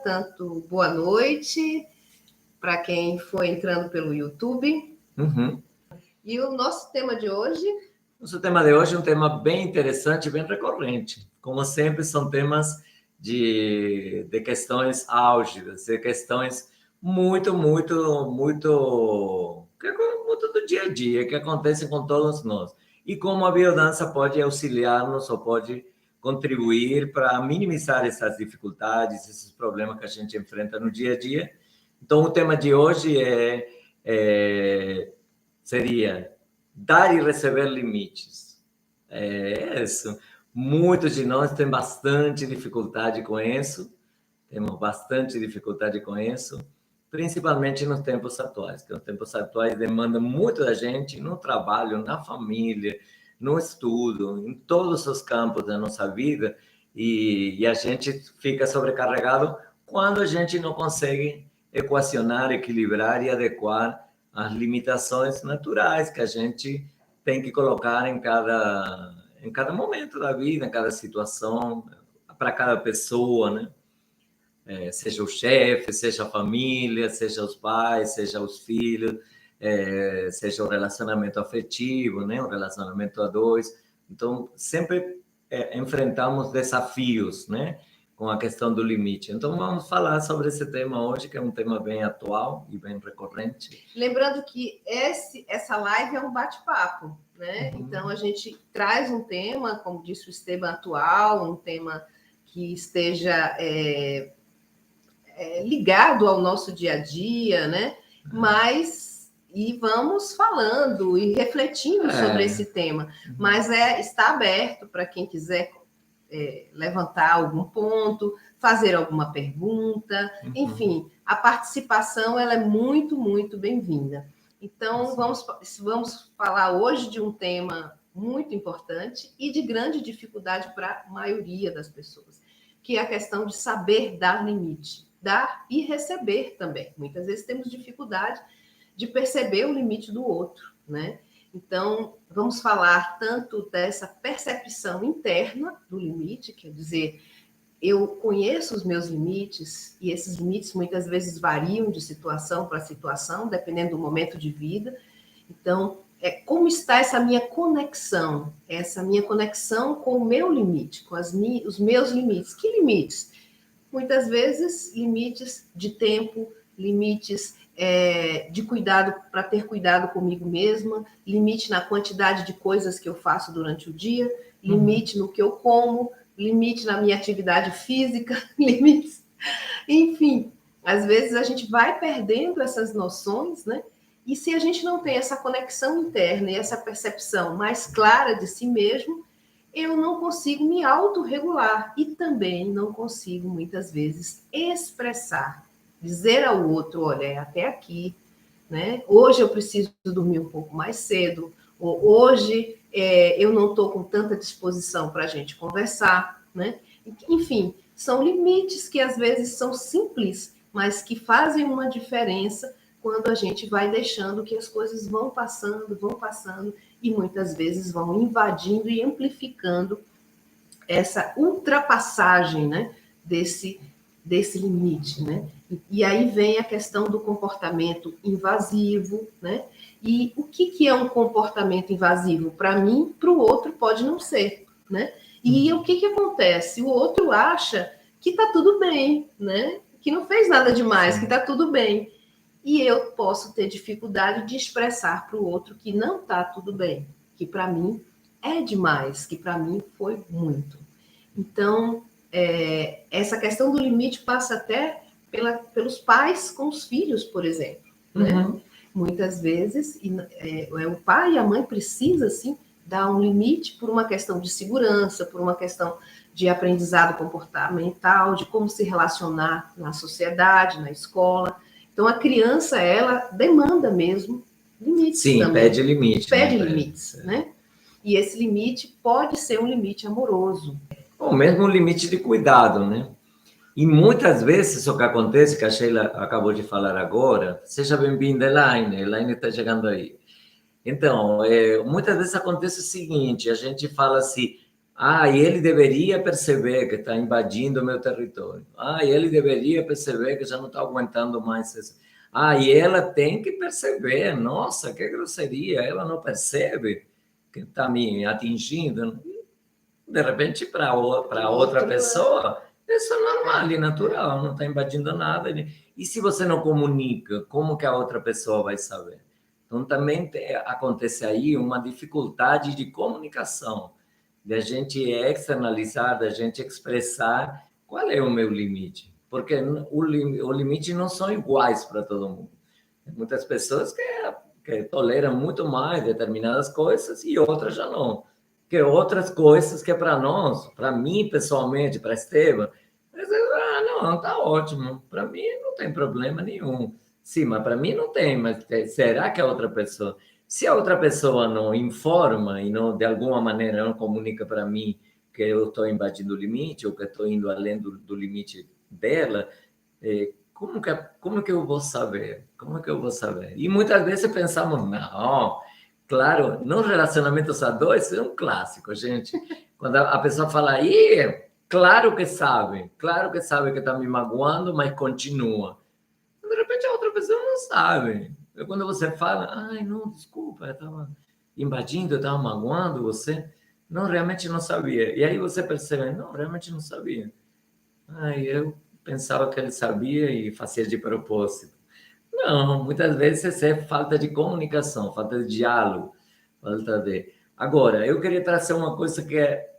Tanto boa noite para quem foi entrando pelo YouTube. E o nosso tema de hoje? Nosso tema de hoje é um tema bem interessante, bem recorrente. Como sempre, são temas de questões álgidas, de questões muito do dia a dia, que acontecem com todos nós. E como a biodança pode auxiliar-nos ou pode contribuir para minimizar essas dificuldades, esses problemas que a gente enfrenta no dia a dia. Então, o tema de hoje seria dar e receber limites. É isso. Muitos de nós têm bastante dificuldade com isso. Temos bastante dificuldade com isso, principalmente nos tempos atuais, que os tempos atuais demandam muito da gente no trabalho, na família, no estudo, em todos os campos da nossa vida, e a gente fica sobrecarregado quando a gente não consegue equacionar, equilibrar e adequar as limitações naturais que a gente tem que colocar em cada momento da vida, em cada situação, para cada pessoa, né? Seja o chefe, seja a família, seja os pais, seja os filhos, seja o relacionamento afetivo, né? O relacionamento a dois. Então, sempre enfrentamos desafios, né? Com a questão do limite. Então, vamos falar sobre esse tema hoje, que é um tema bem atual e bem recorrente. Lembrando que essa live é um bate-papo, né? Então, a gente traz um tema, como disse o Esteban, atual, um tema que esteja ligado ao nosso dia a dia, né? E vamos falando e refletindo sobre esse tema. Mas está aberto para quem quiser levantar algum ponto, fazer alguma pergunta, enfim, a participação ela é muito bem-vinda. Então, vamos falar hoje de um tema muito importante e de grande dificuldade para a maioria das pessoas, que é a questão de saber dar limite, dar e receber também. Muitas vezes temos dificuldade de perceber o limite do outro, né? Então, vamos falar tanto dessa percepção interna do limite, quer dizer, eu conheço os meus limites, e esses limites muitas vezes variam de situação para situação, dependendo do momento de vida. Então, como está essa minha conexão com o meu limite, com os meus limites. Que limites? Muitas vezes, limites de tempo, limites de cuidado, para ter cuidado comigo mesma, limite na quantidade de coisas que eu faço durante o dia, limite no que eu como, limite na minha atividade física, limites. Enfim, às vezes a gente vai perdendo essas noções, né? E se a gente não tem essa conexão interna e essa percepção mais clara de si mesmo, eu não consigo me autorregular e também não consigo, muitas vezes, expressar, dizer ao outro, olha, é até aqui, né? Hoje eu preciso dormir um pouco mais cedo, ou hoje eu não estou com tanta disposição para a gente conversar, né? Enfim, são limites que às vezes são simples, mas que fazem uma diferença quando a gente vai deixando que as coisas vão passando, e muitas vezes vão invadindo e amplificando essa ultrapassagem, né, desse limite, né? E aí vem a questão do comportamento invasivo, né? E o que é um comportamento invasivo? Para mim, para o outro pode não ser, né? E o que acontece? O outro acha que está tudo bem, né? Que não fez nada demais, que está tudo bem. E eu posso ter dificuldade de expressar para o outro que não está tudo bem, que para mim é demais, que para mim foi muito. Então, essa questão do limite passa até pelos pais com os filhos, por exemplo. Né? Muitas vezes, o pai e a mãe precisam, assim, dar um limite por uma questão de segurança, por uma questão de aprendizado comportamental, de como se relacionar na sociedade, na escola. Então, a criança, ela demanda mesmo limites. Sim, também. Pede limites. Pede limites, né? E esse limite pode ser um limite amoroso. Ou mesmo um limite de cuidado, né? E muitas vezes o que acontece, que a Sheila acabou de falar agora, seja bem-vinda, Elaine está chegando aí. Então, muitas vezes acontece o seguinte, a gente fala assim, E ele deveria perceber que está invadindo o meu território. E ele deveria perceber que já não está aguentando mais isso. E ela tem que perceber. Nossa, que grosseria! Ela não percebe que está me atingindo. De repente, para outra pessoa, isso é normal e natural, não está invadindo nada. E se você não comunica, como que a outra pessoa vai saber? Então, também acontece aí uma dificuldade de comunicação, de a gente externalizar, da gente expressar qual é o meu limite. Porque o limite não são iguais para todo mundo. Tem muitas pessoas que toleram muito mais determinadas coisas e outras já não. Que outras coisas que para nós, para mim pessoalmente, para Esteban, não, tá ótimo. Para mim não tem problema nenhum. Sim, mas para mim não tem, mas será que a outra pessoa... Se a outra pessoa não informa e não, de alguma maneira, não comunica para mim que eu estou invadindo o limite ou que estou indo além do limite dela, como que eu vou saber? Como que eu vou saber? E muitas vezes pensamos, não, claro, nos relacionamentos a dois é um clássico, gente. Quando a pessoa fala, claro que sabe que está me magoando, mas continua. De repente a outra pessoa não sabe. E quando você fala, não, desculpa, eu estava invadindo, eu estava magoando você. Não, realmente não sabia. E aí você percebe, não, realmente não sabia. Eu pensava que ele sabia e fazia de propósito. Não, muitas vezes é falta de comunicação, falta de diálogo, falta de... Agora, eu queria trazer uma coisa que é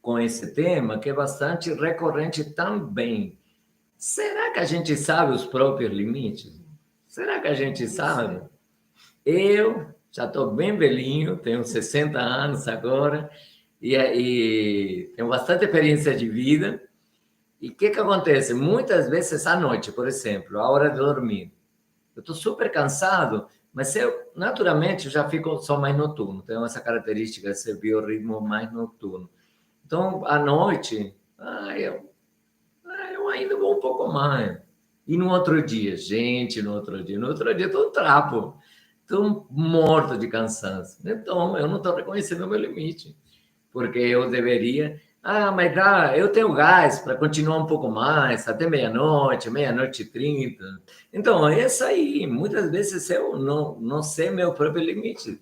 com esse tema, que é bastante recorrente também. Será que a gente sabe os próprios limites? Será que a gente sabe? Eu já estou bem velhinho, tenho 60 anos agora, e tenho bastante experiência de vida. E o que acontece? Muitas vezes à noite, por exemplo, a hora de dormir, eu estou super cansado, mas eu, naturalmente, já sou mais noturno, tenho essa característica, esse biorritmo mais noturno. Então, à noite, eu ainda vou um pouco mais. E no outro dia, gente, no outro dia estou um trapo, estou morto de cansaço. Então, eu não estou reconhecendo o meu limite, porque eu deveria... mas eu tenho gás para continuar um pouco mais, até meia-noite, meia-noite e 30. Então, é isso aí. Muitas vezes eu não sei meu próprio limite.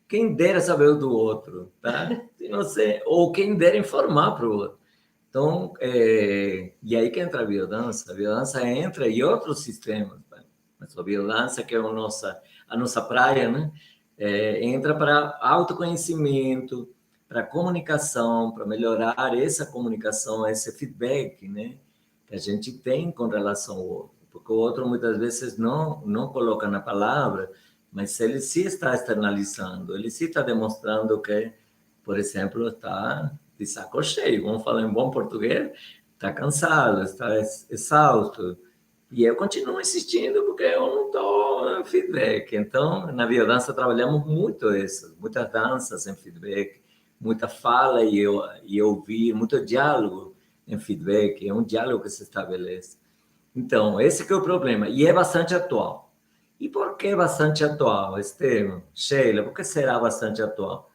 Quem dera saber o do outro, tá? Não sei, ou quem dera informar para o outro. Então, e aí que entra a biodança entra em outros sistemas. Tá? Mas a biodança, que é a nossa praia, né? Entra para autoconhecimento, para comunicação, para melhorar essa comunicação, esse feedback, né? Que a gente tem com relação ao outro. Porque o outro, muitas vezes, não coloca na palavra, mas ele se está externalizando, ele se está demonstrando que, por exemplo, está de saco cheio, vamos falar em bom português, está cansado, está exausto. E eu continuo insistindo porque eu não dou feedback. Então, na biodança trabalhamos muito isso, muitas danças em feedback, muita fala e ouvir, muito diálogo em feedback, é um diálogo que se estabelece. Então, esse que é o problema, e é bastante atual. E por que bastante atual, Esteban? Sheila, por que será bastante atual?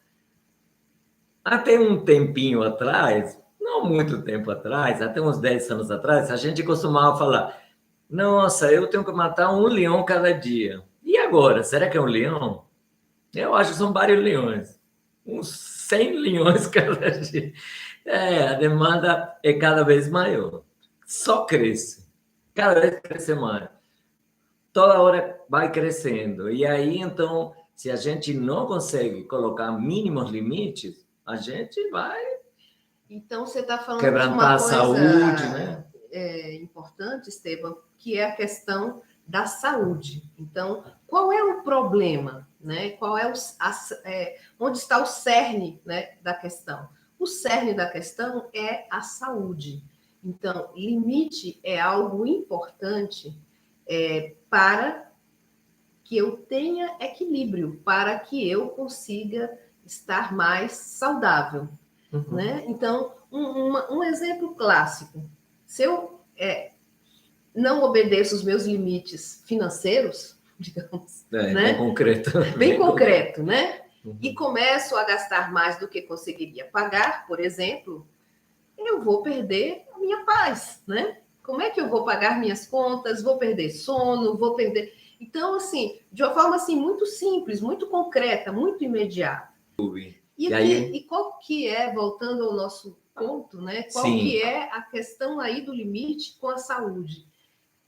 Até um tempinho atrás, não muito tempo atrás, até uns 10 anos atrás, a gente costumava falar: nossa, eu tenho que matar um leão cada dia. E agora, será que é um leão? Eu acho que são vários leões. Uns 100 leões cada dia. A demanda é cada vez maior. Só cresce. Cada vez cresce mais. Toda hora vai crescendo. E aí, então, se a gente não consegue colocar mínimos limites, a gente vai Então, você está falando de quebrantar uma a coisa saúde, né? Importante, Esteban, que é a questão da saúde. Então, qual é o problema, né? Qual é onde está o cerne, né, da questão? O cerne da questão é a saúde. Então, limite é algo importante para que eu tenha equilíbrio, para que eu consiga estar mais saudável. Uhum. Né? Então, um exemplo clássico: se eu não obedeço os meus limites financeiros, digamos, Bem né? concreto. Bem concreto, né? e começo a gastar mais do que conseguiria pagar, por exemplo, eu vou perder a minha paz, né? Como é que eu vou pagar minhas contas? Vou perder sono, vou perder... Então, assim, de uma forma assim, muito simples, muito concreta, muito imediata. E qual que é, voltando ao nosso ponto, né? Qual que é a questão aí do limite com a saúde?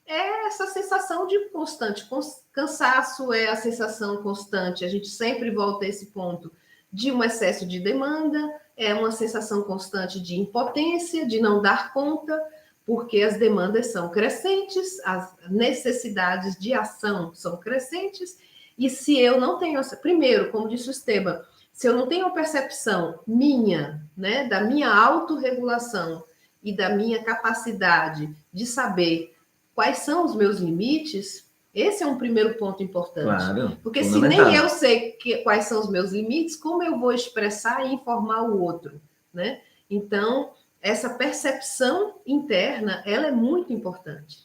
É essa sensação de constante cansaço, é a sensação constante, a gente sempre volta a esse ponto, de um excesso de demanda, é uma sensação constante de impotência, de não dar conta, porque as demandas são crescentes, as necessidades de ação são crescentes, e se eu não tenho, primeiro, como disse o Esteban, se eu não tenho a percepção minha, né, da minha autorregulação e da minha capacidade de saber quais são os meus limites, esse é um primeiro ponto importante. Claro, porque se nem eu sei quais são os meus limites, como eu vou expressar e informar o outro, né? Então, essa percepção interna, ela é muito importante.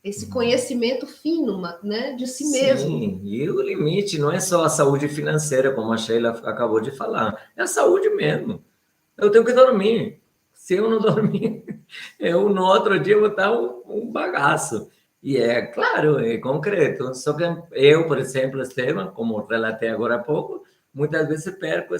Esse conhecimento fino, né, de si mesmo. Sim, e o limite não é só a saúde financeira, como a Sheila acabou de falar, é a saúde mesmo. Eu tenho que dormir. Se eu não dormir, eu no outro dia vou estar um bagaço. E é claro, é concreto. Só que eu, por exemplo, Esteban, como relatei agora há pouco, muitas vezes perco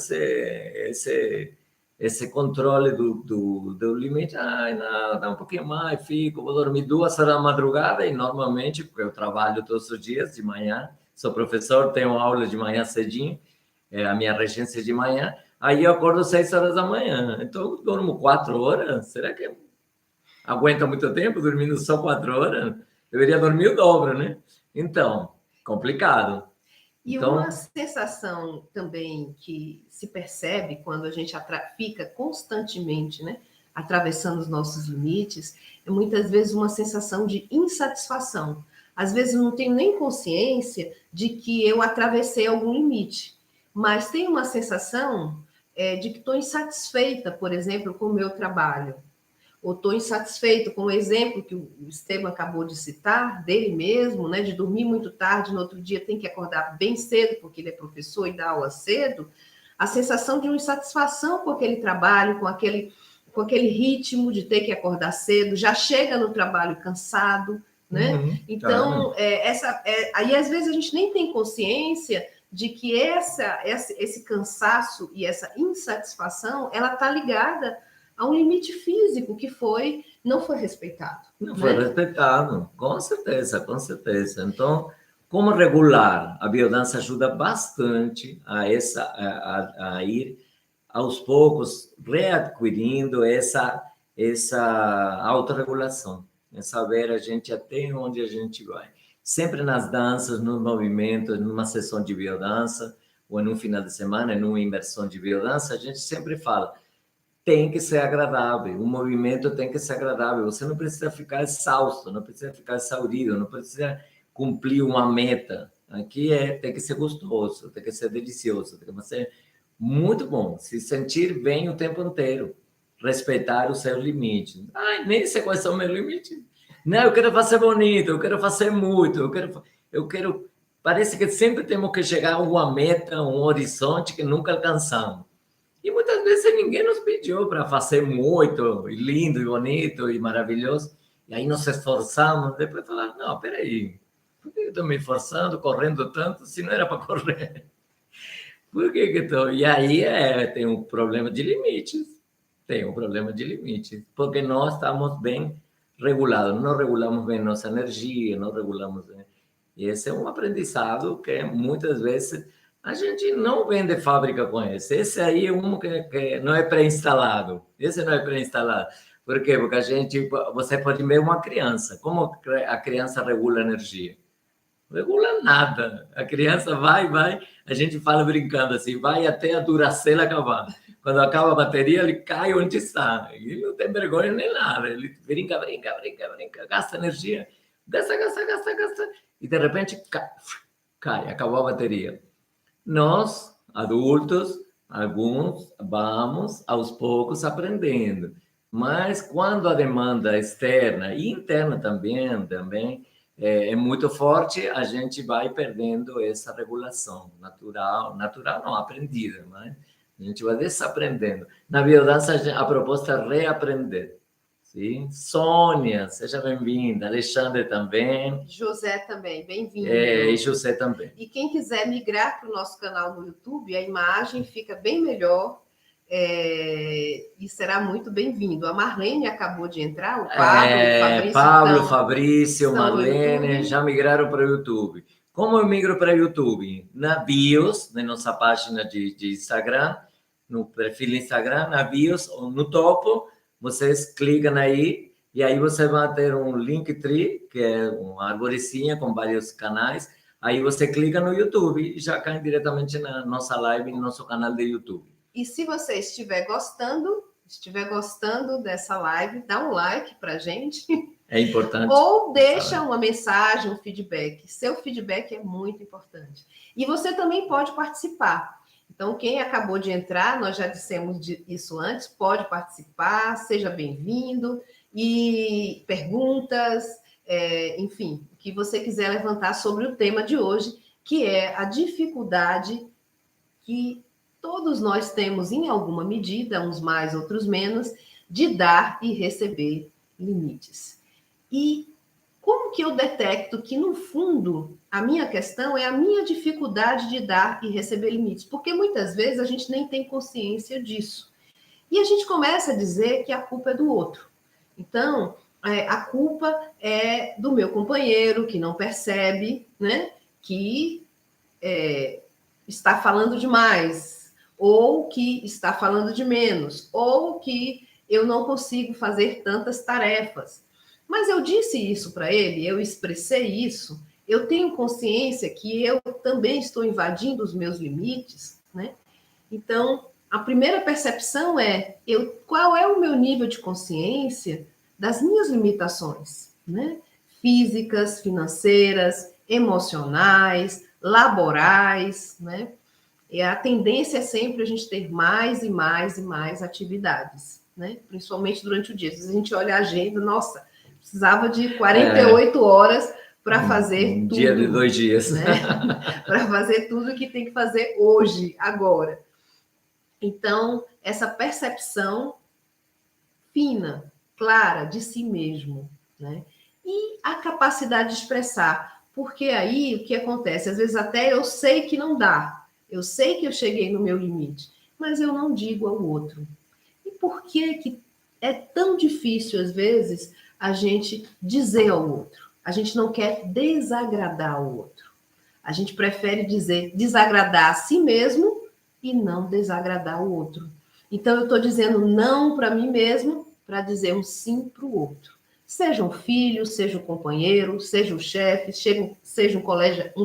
esse controle do limite. Ai, não, dá um pouquinho mais, fico, vou dormir 2 horas da madrugada e normalmente, porque eu trabalho todos os dias de manhã, sou professor, tenho aula de manhã cedinho, a minha regência de manhã, aí eu acordo 6 horas da manhã, então eu durmo 4 horas, será que aguenta muito tempo dormindo só 4 horas? Deveria dormir o dobro, né? Então, complicado. E uma sensação também que se percebe quando a gente fica constantemente, né, atravessando os nossos limites, é muitas vezes uma sensação de insatisfação. Às vezes eu não tenho nem consciência de que eu atravessei algum limite, mas tem uma sensação de que estou insatisfeita, por exemplo, com o meu trabalho, ou estou insatisfeito com o exemplo que o Esteban acabou de citar, dele mesmo, né, de dormir muito tarde, no outro dia tem que acordar bem cedo, porque ele é professor e dá aula cedo, a sensação de uma insatisfação com aquele trabalho, com aquele ritmo de ter que acordar cedo, já chega no trabalho cansado, né? Então, aí às vezes a gente nem tem consciência de que esse cansaço e essa insatisfação, ela está ligada a um limite físico que não foi respeitado. Não foi respeitado, com certeza, com certeza. Então, como regular? A biodança ajuda bastante a ir aos poucos readquirindo essa autorregulação, é saber a gente até onde a gente vai. Sempre nas danças, nos movimentos, numa sessão de biodança, ou em um final de semana, em uma imersão de biodança, a gente sempre fala, tem que ser agradável, o movimento tem que ser agradável, você não precisa ficar exausto, não precisa ficar exaurido, não precisa cumprir uma meta, aqui tem que ser gostoso, tem que ser delicioso, tem que ser muito bom, se sentir bem o tempo inteiro, respeitar os seus limites. Ai, nem sei quais são meus limites. Não, eu quero fazer bonito, eu quero fazer muito, eu quero... Parece que sempre temos que chegar a uma meta, um horizonte que nunca alcançamos. E muitas vezes ninguém nos pediu para fazer muito, e lindo, e bonito, e maravilhoso. E aí nos esforçamos, depois falamos, não, peraí, por que eu estou me esforçando, correndo tanto, se não era para correr? Por que que estou? E aí tem um problema de limites. Tem um problema de limites. Porque nós estamos bem regulados. Não regulamos bem nossa energia, não regulamos bem. E esse é um aprendizado que muitas vezes a gente não vem de fábrica com esse. Esse aí é um que não é pré-instalado. Esse não é pré-instalado. Por quê? Porque você pode ver uma criança. Como a criança regula a energia? Regula nada. A criança vai, a gente fala brincando assim, vai até a Duracell acabar. Quando acaba a bateria, ele cai onde está. Ele não tem vergonha nem nada. Ele brinca, gasta energia, gasta. E de repente cai, acabou a bateria. Nós, adultos, alguns, vamos aos poucos aprendendo. Mas quando a demanda externa e interna também é muito forte, a gente vai perdendo essa regulação natural não, aprendida, mas a gente vai desaprendendo. Na biodança, a proposta é reaprender. Sim? Sônia, seja bem-vinda. Alexandre também. José também, bem-vindo. E José também. E quem quiser migrar para o nosso canal no YouTube, a imagem fica bem melhor e será muito bem-vindo. A Marlene acabou de entrar, o Pablo, o Fabrício. Pablo, Fabrício, Marlene, já migraram para o YouTube. Como eu migro para o YouTube? Na bios, na nossa página de Instagram, no perfil Instagram, na bios, no topo, vocês clicam aí e aí você vai ter um Linktree, que é uma arvorezinha com vários canais. Aí você clica no YouTube e já cai diretamente na nossa live, no nosso canal de YouTube. E se você estiver gostando dessa live, dá um like para gente. É importante. Ou deixa uma mensagem, um feedback. Seu feedback é muito importante. E você também pode participar. Então, quem acabou de entrar, nós já dissemos isso antes, pode participar, seja bem-vindo. E perguntas, enfim, o que você quiser levantar sobre o tema de hoje, que é a dificuldade que todos nós temos, em alguma medida, uns mais, outros menos, de dar e receber limites. E como que eu detecto que, no fundo, a minha questão é a minha dificuldade de dar e receber limites? Porque muitas vezes a gente nem tem consciência disso. E a gente começa a dizer que a culpa é do outro. Então, a culpa é do meu companheiro, que não percebe, né, que está falando demais, ou que está falando de menos, ou que eu não consigo fazer tantas tarefas. Mas eu disse isso para ele, eu expressei isso, eu tenho consciência que eu também estou invadindo os meus limites, né? Então, a primeira percepção é qual é o meu nível de consciência das minhas limitações, né? Físicas, financeiras, emocionais, laborais, né? E a tendência é sempre a gente ter mais e mais e mais atividades, né? Principalmente durante o dia. Se a gente olha a agenda, nossa, precisava de 48 horas para fazer tudo. Dia de 2 dias. Né? Para fazer tudo que tem que fazer hoje, agora. Então, essa percepção fina, clara de si mesmo, né? E a capacidade de expressar. Porque aí o que acontece? Às vezes até eu sei que não dá, eu sei que eu cheguei no meu limite, mas eu não digo ao outro. E por que é tão difícil, às vezes, a gente dizer ao outro? A gente não quer desagradar o outro. A gente prefere desagradar a si mesmo e não desagradar o outro. Então, eu estou dizendo não para mim mesmo para dizer um sim para o outro. Seja um filho, seja um companheiro, seja um chefe, seja um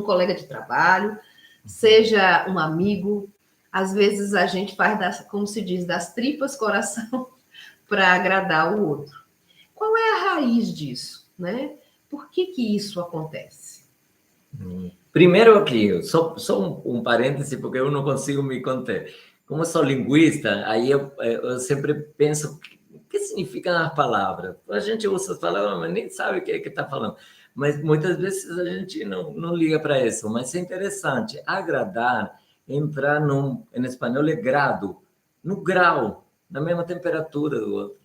colega de trabalho, seja um amigo. Às vezes a gente faz, como se diz, das tripas coração para agradar o outro. Qual é a raiz disso, né? Por que isso acontece? Primeiro aqui, só um parêntese, porque eu não consigo me conter. Como sou linguista, aí eu sempre penso o que significam as palavras. A gente usa as palavras, mas nem sabe o que está falando. Mas muitas vezes a gente não liga para isso. Mas é interessante. Agradar, entrar em espanhol é grado, no grau, na mesma temperatura do outro.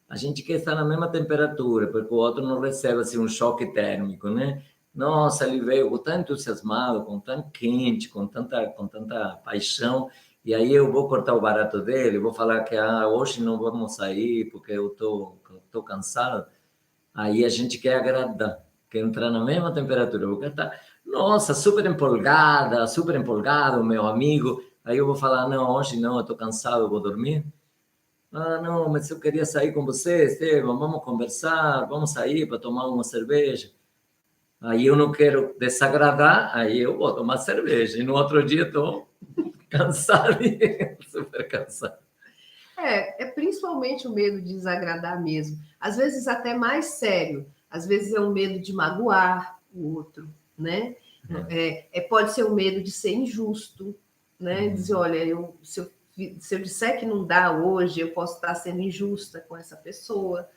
A gente quer estar na mesma temperatura, porque o outro não recebe assim, um choque térmico, né? Nossa, ele veio tão entusiasmado, com tão quente, com tanta paixão, e aí eu vou cortar o barato dele, vou falar que hoje não vamos sair porque eu tô cansado. Aí a gente quer agradar, quer entrar na mesma temperatura, porque tá, nossa, super empolgado, meu amigo. Aí eu vou falar, não, hoje não, eu tô cansado, eu vou dormir. Ah, não, mas eu queria sair com você, Esteban, vamos conversar, vamos sair para tomar uma cerveja. Aí eu não quero desagradar, aí eu vou tomar cerveja. E no outro dia estou cansado, super cansado. É principalmente o medo de desagradar mesmo. Às vezes até mais sério. Às vezes é o medo de magoar o outro, né? Pode ser o medo de ser injusto, né? Dizer, olha, se eu disser que não dá hoje, eu posso estar sendo injusta com essa pessoa,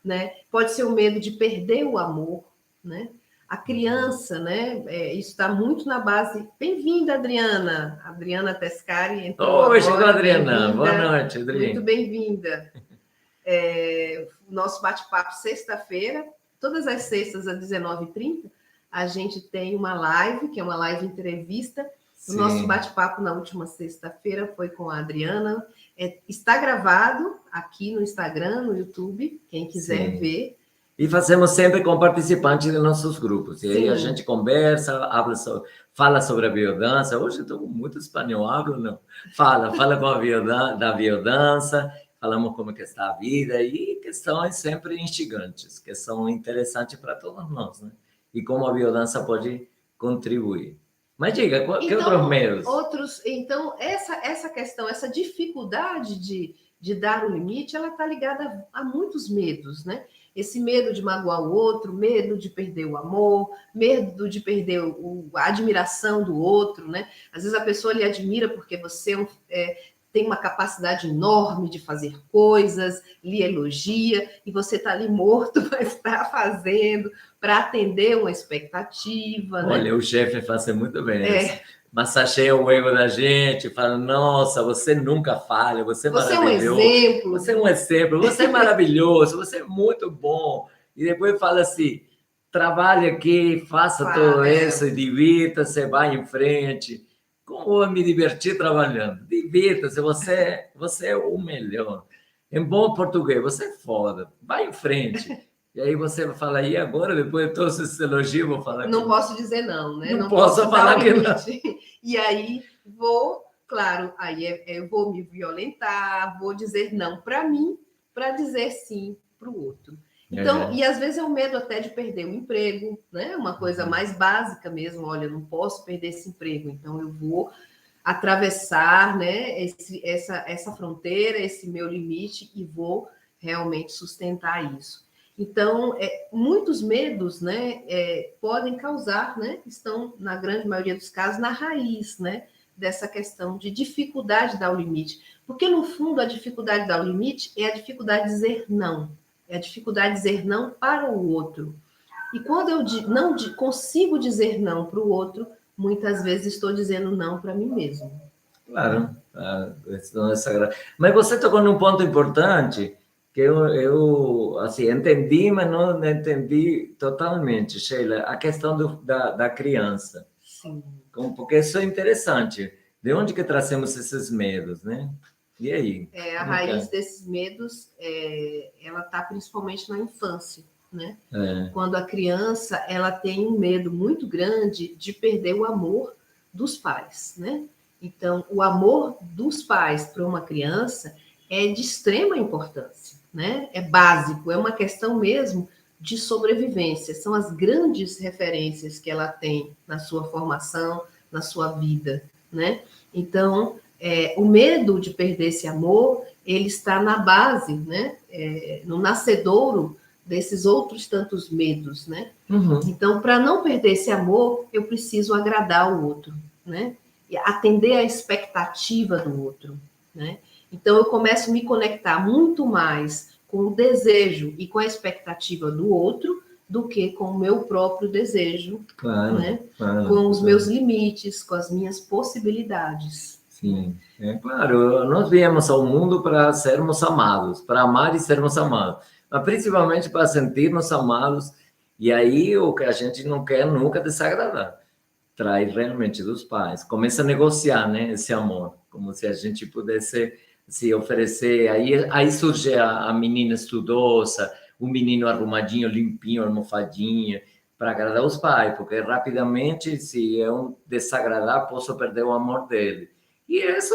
né? Pode ser o medo de perder o amor, né? A criança, né? Isso está muito na base. Bem-vinda, Adriana. Adriana Tescari entrou Oi, agora. chegou a Adriana. Boa noite, Muito Adriana. bem-vinda. O nosso bate-papo sexta-feira, todas as sextas às 19h30, a gente tem uma live, que é uma live entrevista. O nosso bate-papo na última sexta-feira foi com a Adriana. Está gravado aqui no Instagram, no YouTube, quem quiser ver. E fazemos sempre com participantes de nossos grupos. E Sim. aí a gente conversa, fala sobre a biodança. Hoje eu estou muito espanhol, hablo não. Fala com da biodança, falamos como que está a vida e questões sempre instigantes, que são interessantes para todos nós, né? E como a biodança pode contribuir. Mas diga, que outros meios? Então, essa questão, essa dificuldade de dar o limite, ela está ligada a muitos medos, né? Esse medo de magoar o outro, medo de perder o amor, medo de perder a admiração do outro, né? Às vezes a pessoa lhe admira porque você tem uma capacidade enorme de fazer coisas, lhe elogia, e você está ali morto para estar fazendo, para atender uma expectativa. Olha, né? O chefe faz muito bem isso. Massageia o ego da gente, fala, nossa, você nunca falha, você é maravilhoso. É um exemplo. Você é um exemplo, você é maravilhoso, você é muito bom. E depois fala assim, trabalhe aqui, faça tudo isso, divirta-se, vai em frente. Como eu me diverti trabalhando? Divirta-se, você é o melhor. Em bom português, você é foda, vai em frente. E aí você fala, e agora, depois de todos esses elogios, vou falar não posso dizer não, né? Não posso falar que não. E aí claro, aí eu vou me violentar, vou dizer não para mim, para dizer sim para o outro. Então, e às vezes é o medo até de perder o emprego, né? Uma coisa mais básica mesmo, olha, eu não posso perder esse emprego, então eu vou atravessar, né, essa fronteira, esse meu limite e vou realmente sustentar isso. Então, muitos medos, né, podem causar, né, estão, na grande maioria dos casos, na raiz, né, dessa questão de dificuldade de dar o limite. Porque, no fundo, a dificuldade de dar o limite é a dificuldade de dizer não. É a dificuldade de dizer não para o outro. E quando eu não consigo dizer não para o outro, muitas vezes estou dizendo não para mim mesmo. Claro. Mas você tocou num ponto importante que eu assim, entendi, mas não entendi totalmente, Sheila, a questão da criança. Sim. Porque isso é interessante. De onde que trazemos esses medos, né? E aí? A raiz desses medos, ela está principalmente na infância, né? Quando a criança, ela tem um medo muito grande de perder o amor dos pais, né? Então, o amor dos pais para uma criança é de extrema importância, né? É básico, é uma questão mesmo de sobrevivência. São as grandes referências que ela tem na sua formação, na sua vida, né? Então, o medo de perder esse amor, ele está na base, né? No nascedouro desses outros tantos medos, né? Uhum. Então, para não perder esse amor, eu preciso agradar o outro, né? E atender à expectativa do outro, né? Então, eu começo a me conectar muito mais com o desejo e com a expectativa do outro do que com o meu próprio desejo, claro, né? Claro, com os meus limites, com as minhas possibilidades. Sim, claro. Nós viemos ao mundo para sermos amados, para amar e sermos amados, mas principalmente para sentirmos amados. E aí o que a gente não quer nunca desagradar, traz realmente dos pais. Começa a negociar, né, esse amor, como se a gente pudesse se oferecer. Aí surge a menina estudosa, o menino arrumadinho, limpinho, almofadinha, para agradar os pais, porque rapidamente, se eu desagradar, posso perder o amor dele. E isso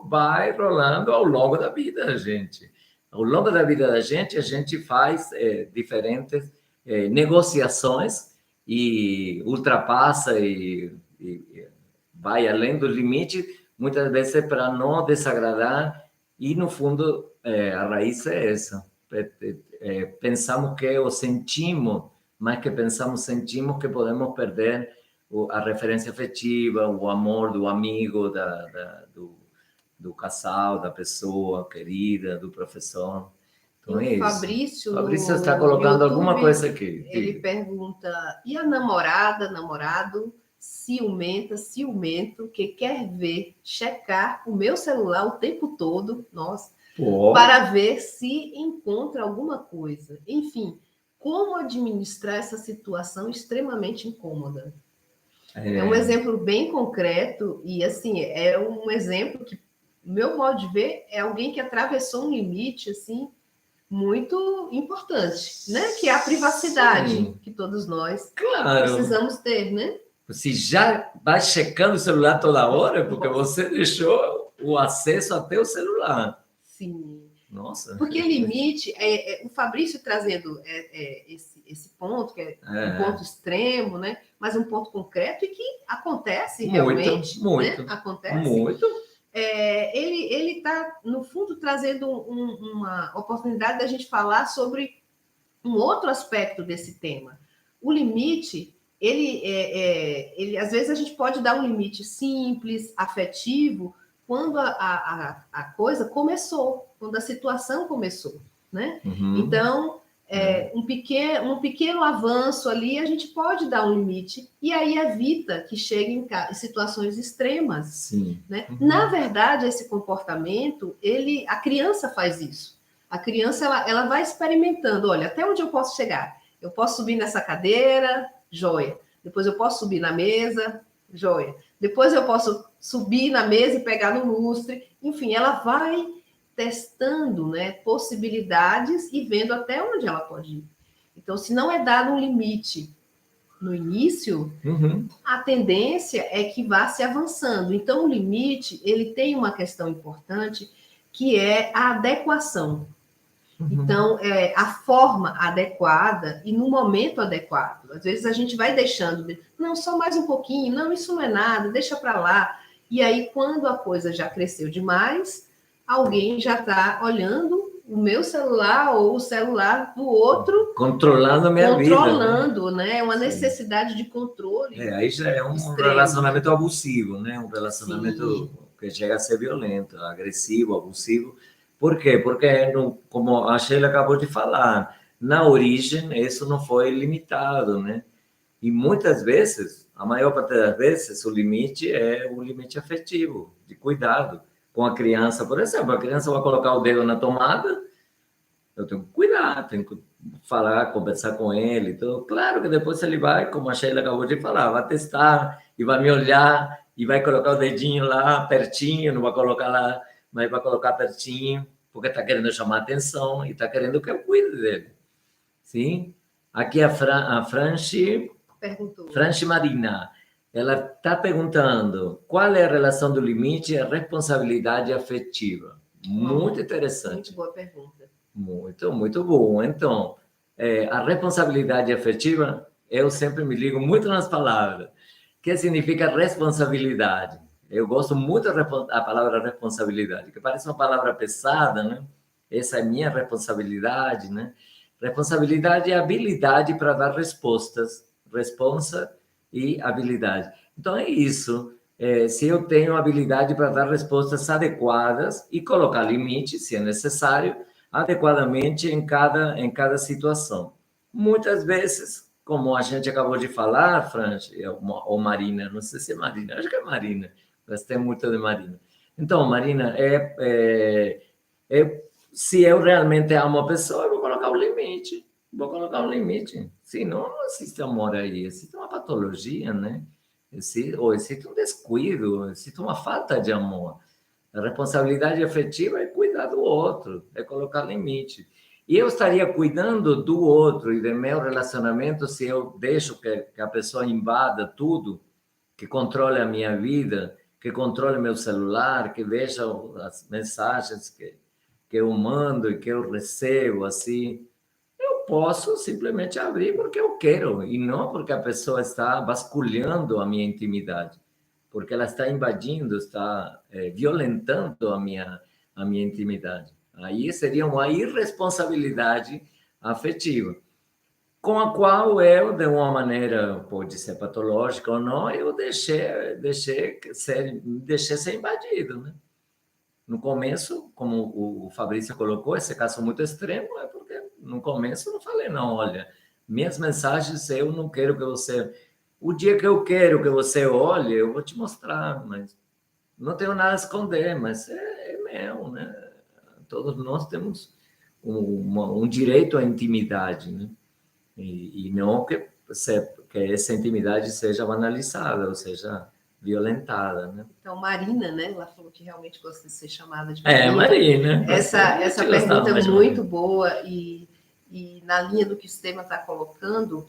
vai rolando ao longo da vida da gente. Ao longo da vida da gente, a gente faz diferentes negociações e ultrapassa e vai além do limite, muitas vezes para não desagradar. E, no fundo, a raiz é essa. Pensamos que o sentimos, mas que sentimos que podemos perder a referência afetiva, o amor do amigo, do casal, da pessoa querida, do professor. Então E é o isso. Fabrício, Fabrício está no colocando alguma YouTube, coisa aqui. ele pergunta: e a namorada, namorado, ciumenta, ciumento, que quer ver, checar o meu celular o tempo todo, nossa, Pô, para ver se encontra alguma coisa. Enfim, como administrar essa situação extremamente incômoda? É um exemplo bem concreto e, assim, é um exemplo que, meu modo de ver, é alguém que atravessou um limite, assim, muito importante, né? Que é a privacidade sim, que todos nós claro. precisamos ter, né? Se já vai checando o celular toda hora, é porque você deixou o acesso até o celular. Sim. Nossa. Porque limite, o Fabrício trazendo esse ponto, que é um ponto extremo, né? Mas um ponto concreto e que acontece Muito, realmente, né? muito, Acontece. muito. Ele está, no fundo, trazendo uma oportunidade da gente falar sobre um outro aspecto desse tema. O limite, ele às vezes a gente pode dar um limite simples, afetivo, quando a coisa começou, quando a situação começou, né? Uhum. Então, um pequeno avanço ali, a gente pode dar um limite e aí evita que chegue em situações extremas. Sim. Né? Uhum. Na verdade, esse comportamento, a criança faz isso. A criança ela vai experimentando, olha, até onde eu posso chegar? Eu posso subir nessa cadeira, joia. Depois eu posso subir na mesa, joia. Depois eu posso subir na mesa e pegar no lustre. Enfim, ela vai testando, né, possibilidades e vendo até onde ela pode ir. Então, se não é dado um limite no início, a tendência é que vá se avançando. Então, o limite, ele tem uma questão importante, que é a adequação. Então, a forma adequada e no momento adequado. Às vezes a gente vai deixando, não, só mais um pouquinho, não, isso não é nada, deixa para lá. E aí, quando a coisa já cresceu demais, alguém já está olhando o meu celular ou o celular do outro. Controlando a minha vida. Controlando, né? Uma necessidade de controle. Aí já é um extremo. Relacionamento abusivo, né? Um relacionamento Sim. que chega a ser violento, agressivo, abusivo. Por quê? Porque, como a Sheila acabou de falar, na origem isso não foi limitado, né? E muitas vezes, a maior parte das vezes, o limite é o limite afetivo, de cuidado. Com a criança, por exemplo, a criança vai colocar o dedo na tomada, eu tenho que cuidar, tenho que falar, conversar com ele. Então, claro que depois ele vai, como a Sheila acabou de falar, vai testar e vai me olhar e vai colocar o dedinho lá pertinho, não vai colocar lá, mas vai colocar pertinho, porque está querendo chamar atenção e está querendo que eu cuide dele. Sim? Aqui a Franchi Marina, ela está perguntando qual é a relação do limite e a responsabilidade afetiva. Muito interessante. Muito boa pergunta. Muito, muito bom. Então, a responsabilidade afetiva, eu sempre me ligo muito nas palavras. O que significa responsabilidade? Eu gosto muito da palavra responsabilidade, que parece uma palavra pesada, né? Essa é minha responsabilidade, né? Responsabilidade é habilidade para dar respostas, responsa e habilidade. Então, é isso. Se eu tenho habilidade para dar respostas adequadas e colocar limites, se é necessário, adequadamente em cada situação. Muitas vezes, como a gente acabou de falar, Franci, ou Marina, não sei se é Marina, acho que é Marina, mas tem muito de Marina. Então, Marina, se eu realmente amo a pessoa, eu vou colocar um limite. Vou colocar um limite. Senão, não existe amor aí, existe uma patologia, né? Ou existe um descuido, existe uma falta de amor. A responsabilidade afetiva é cuidar do outro, é colocar limite. E eu estaria cuidando do outro e do meu relacionamento se eu deixo que a pessoa invada tudo, que controle a minha vida, que controle meu celular, que veja as mensagens que eu mando e que eu recebo, assim. Eu posso simplesmente abrir porque eu quero e não porque a pessoa está vasculhando a minha intimidade, porque ela está invadindo, está violentando a minha intimidade. Aí seria uma irresponsabilidade afetiva, com a qual eu, de uma maneira, pode ser patológica ou não, eu deixei ser invadido, né? No começo, como o Fabrício colocou, esse caso muito extremo, é porque no começo eu não falei, não, olha, minhas mensagens eu não quero que você... O dia que eu quero que você olhe, eu vou te mostrar, mas não tenho nada a esconder, mas é meu, né? Todos nós temos um direito à intimidade, né? E não que essa intimidade seja banalizada, ou seja, violentada, né? Então, Marina, né? Ela falou que realmente gosta de ser chamada de Marina. Marina. Essa pergunta é muito boa e na linha do que o sistema está colocando,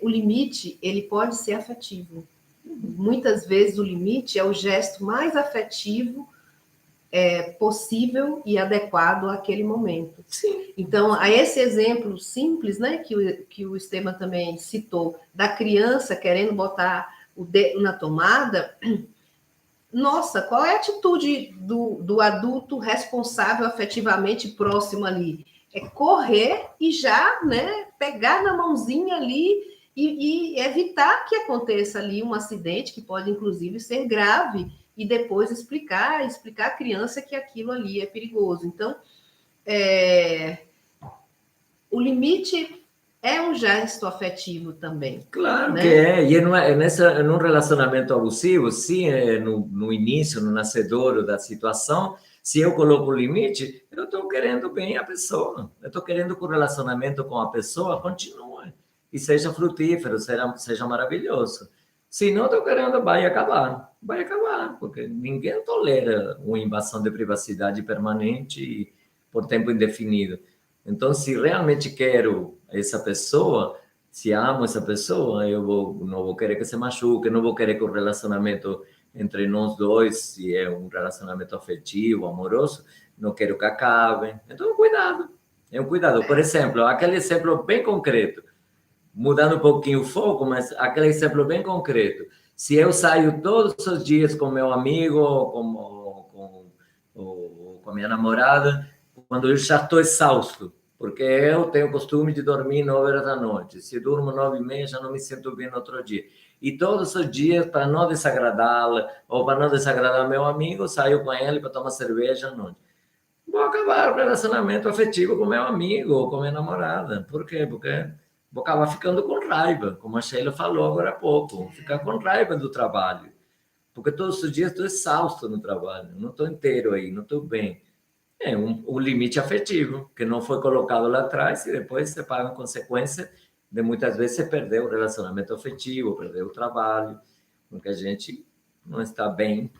o limite, ele pode ser afetivo. Muitas vezes o limite é o gesto mais afetivo possível e adequado àquele momento. Sim. Então, a esse exemplo simples, né, que o Esteban também citou, da criança querendo botar o dedo na tomada, nossa, qual é a atitude do adulto responsável afetivamente próximo ali? É correr e já, né, pegar na mãozinha ali e evitar que aconteça ali um acidente que pode, inclusive, ser grave e depois explicar à criança que aquilo ali é perigoso. Então, o limite é um gesto afetivo também. Claro, né? que é. E num relacionamento abusivo, sim, no início, no nascedouro da situação, se eu coloco o limite, eu estou querendo bem a pessoa. Eu estou querendo que o relacionamento com a pessoa continue e seja frutífero, seja maravilhoso. Se não, estou querendo, vai acabar, porque ninguém tolera uma invasão de privacidade permanente por tempo indefinido. Então, se realmente quero essa pessoa, se amo essa pessoa, não vou querer que se machuque, não vou querer que o relacionamento entre nós dois, se é um relacionamento afetivo, amoroso, não quero que acabe. Então, cuidado. É um cuidado. Por exemplo, aquele exemplo bem concreto, mudando um pouquinho o foco, mas aquele exemplo bem concreto. Se eu saio todos os dias com meu amigo, com a minha namorada, quando eu já estou exausto, porque eu tenho o costume de dormir 9 horas da noite. Se durmo 9h30, já não me sinto bem no outro dia. E todos os dias, para não desagradá-la, ou para não desagradar meu amigo, saio com ele para tomar cerveja à noite. Vou acabar o relacionamento afetivo com meu amigo ou com minha namorada. Por quê? Porque vou acabar ficando com raiva, como a Sheila falou agora há pouco. Ficar com raiva do trabalho. Porque todos os dias estou exausto no trabalho, não estou inteiro aí, não estou bem. É um limite afetivo que não foi colocado lá atrás e depois você paga a consequência de muitas vezes você perder o relacionamento afetivo, perder o trabalho, porque a gente não está bem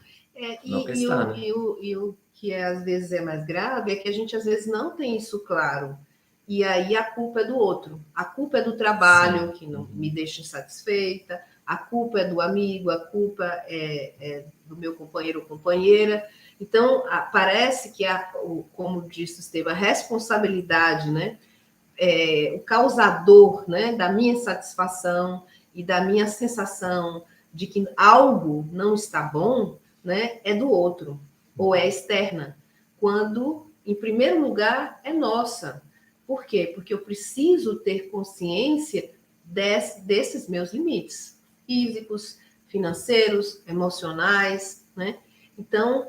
no que está, né? E o que às vezes é mais grave é que a gente às vezes não tem isso claro. E aí a culpa é do outro. A culpa é do trabalho, que não me deixa insatisfeita, a culpa é do amigo, a culpa é do meu companheiro ou companheira. Então, parece que, como disse o Estevam, a responsabilidade, né, o causador, né, da minha insatisfação e da minha sensação de que algo não está bom, né, é do outro, ou é externa, quando, em primeiro lugar, é nossa. Por quê? Porque eu preciso ter consciência desses meus limites físicos, financeiros, emocionais, né? Então,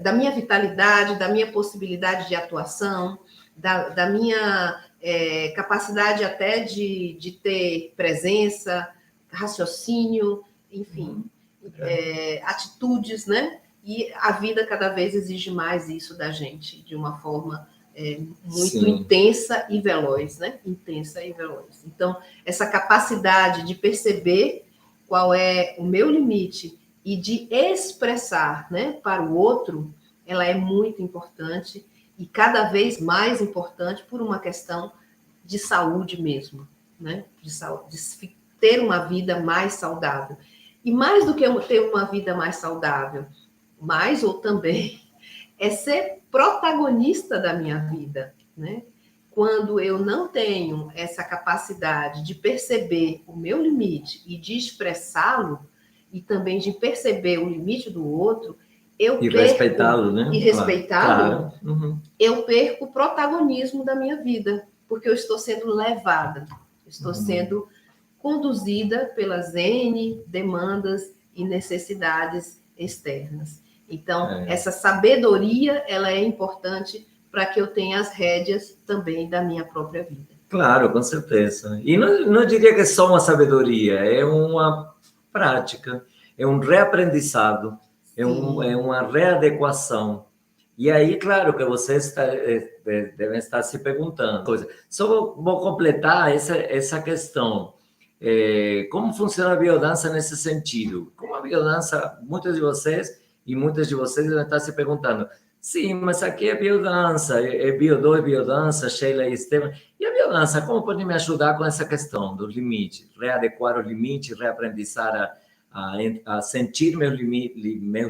da minha vitalidade, da minha possibilidade de atuação, da minha capacidade até de ter presença, raciocínio, enfim, atitudes, né? E a vida cada vez exige mais isso da gente, de uma forma muito intensa e veloz, né? Intensa e veloz. Então, essa capacidade de perceber qual é o meu limite e de expressar, né, para o outro, ela é muito importante e cada vez mais importante por uma questão de saúde mesmo, né? De ter uma vida mais saudável. E mais do que ter uma vida mais saudável, mais ou também, é ser protagonista da minha vida, né? Quando eu não tenho essa capacidade de perceber o meu limite e de expressá-lo, e também de perceber o limite do outro, respeitá-lo, né? E respeitá-lo, claro. Eu perco o protagonismo da minha vida, porque eu estou sendo levada, estou sendo conduzida pelas N demandas e necessidades externas. Então, essa sabedoria, ela é importante para que eu tenha as rédeas também da minha própria vida. Claro, com certeza. E não diria que é só uma sabedoria, é uma prática, é um reaprendizado, é uma readequação. E aí, claro que vocês devem estar se perguntando coisa. Só vou completar essa questão. Como funciona a biodança nesse sentido? Como a biodança, muitas de vocês devem estar se perguntando, sim, mas aqui é biodança, é Bio2, é biodança, Sheila e Estevam. E a biodança, como pode me ajudar com essa questão dos limites? Readequar os limites, reaprendizar a sentir meus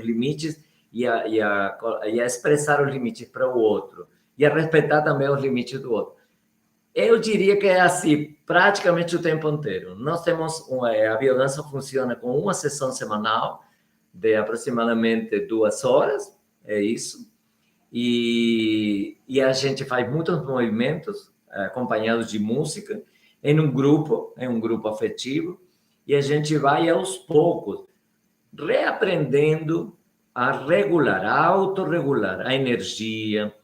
limites e a expressar os limites para o outro. E a respeitar também os limites do outro. Eu diria que é assim, praticamente o tempo inteiro. Nós temos, a biodança funciona com uma sessão semanal, de aproximadamente 2 horas, é isso. E a gente faz muitos movimentos acompanhados de música, em um grupo afetivo, e a gente vai aos poucos reaprendendo a regular, a autorregular a energia,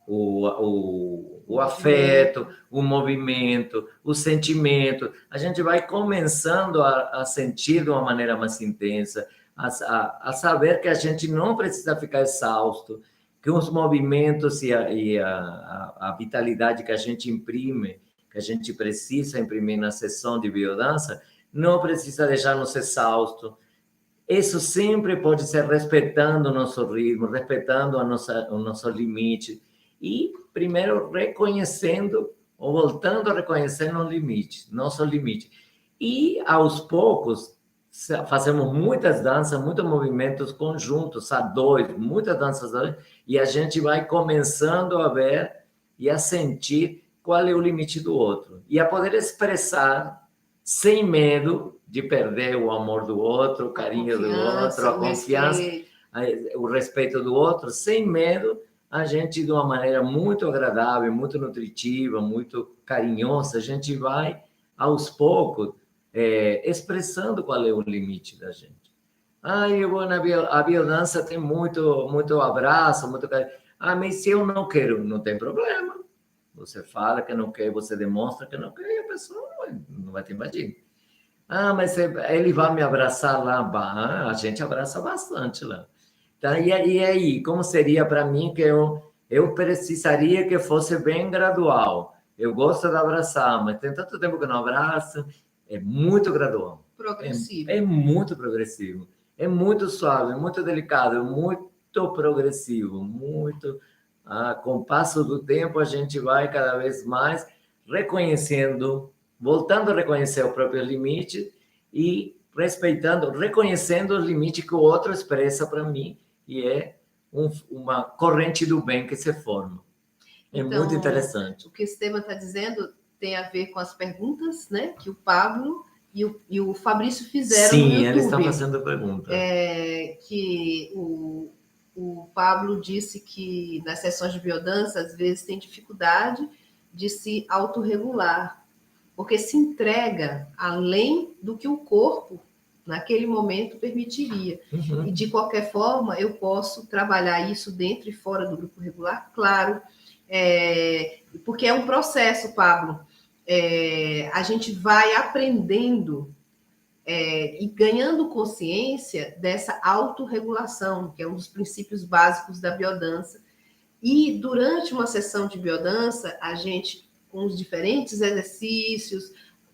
o afeto, o movimento, o sentimento. A gente vai começando a sentir de uma maneira mais intensa, a saber que a gente não precisa ficar exausto, que os movimentos e a vitalidade que a gente imprime, que a gente precisa imprimir na sessão de biodança, não precisa deixar-nos exaustos. Isso sempre pode ser respeitando o nosso ritmo, respeitando o nosso limite. E, primeiro, reconhecendo, ou voltando a reconhecer o limite, nosso limite. E, aos poucos, fazemos muitas danças, muitos movimentos conjuntos, a dois, muitas danças a dois, e a gente vai começando a ver e a sentir qual é o limite do outro. E a poder expressar sem medo de perder o amor do outro, o carinho do outro, a confiança, o respeito do outro, sem medo, a gente, de uma maneira muito agradável, muito nutritiva, muito carinhosa, a gente vai, aos poucos, expressando qual é o limite da gente. Eu vou a biodança tem muito abraço, muito carinho. Mas se eu não quero, não tem problema. Você fala que não quer, você demonstra que não quer, e a pessoa não vai te invadir. Mas ele vai me abraçar lá? A gente abraça bastante lá. Tá? E aí, como seria para mim que eu precisaria que fosse bem gradual? Eu gosto de abraçar, mas tem tanto tempo que não abraço. É muito gradual. Progressivo. É muito progressivo. É muito suave, muito delicado, muito progressivo, muito... com o passo do tempo, a gente vai cada vez mais reconhecendo, voltando a reconhecer o próprio limite e respeitando, reconhecendo os limites que o outro expressa para mim, e é uma corrente do bem que se forma. Então, muito interessante. O que o Estevam está dizendo tem a ver com as perguntas, né, que o Pablo e o Fabrício fizeram no YouTube. Sim, eles estão fazendo perguntas. Que o Pablo disse que nas sessões de biodança, às vezes, tem dificuldade de se autorregular, porque se entrega além do que o corpo, naquele momento, permitiria. Uhum. E, de qualquer forma, eu posso trabalhar isso dentro e fora do grupo regular, claro, porque é um processo, Pablo. A gente vai aprendendo e ganhando consciência dessa autorregulação, que é um dos princípios básicos da biodança. E durante uma sessão de biodança, a gente, com os diferentes exercícios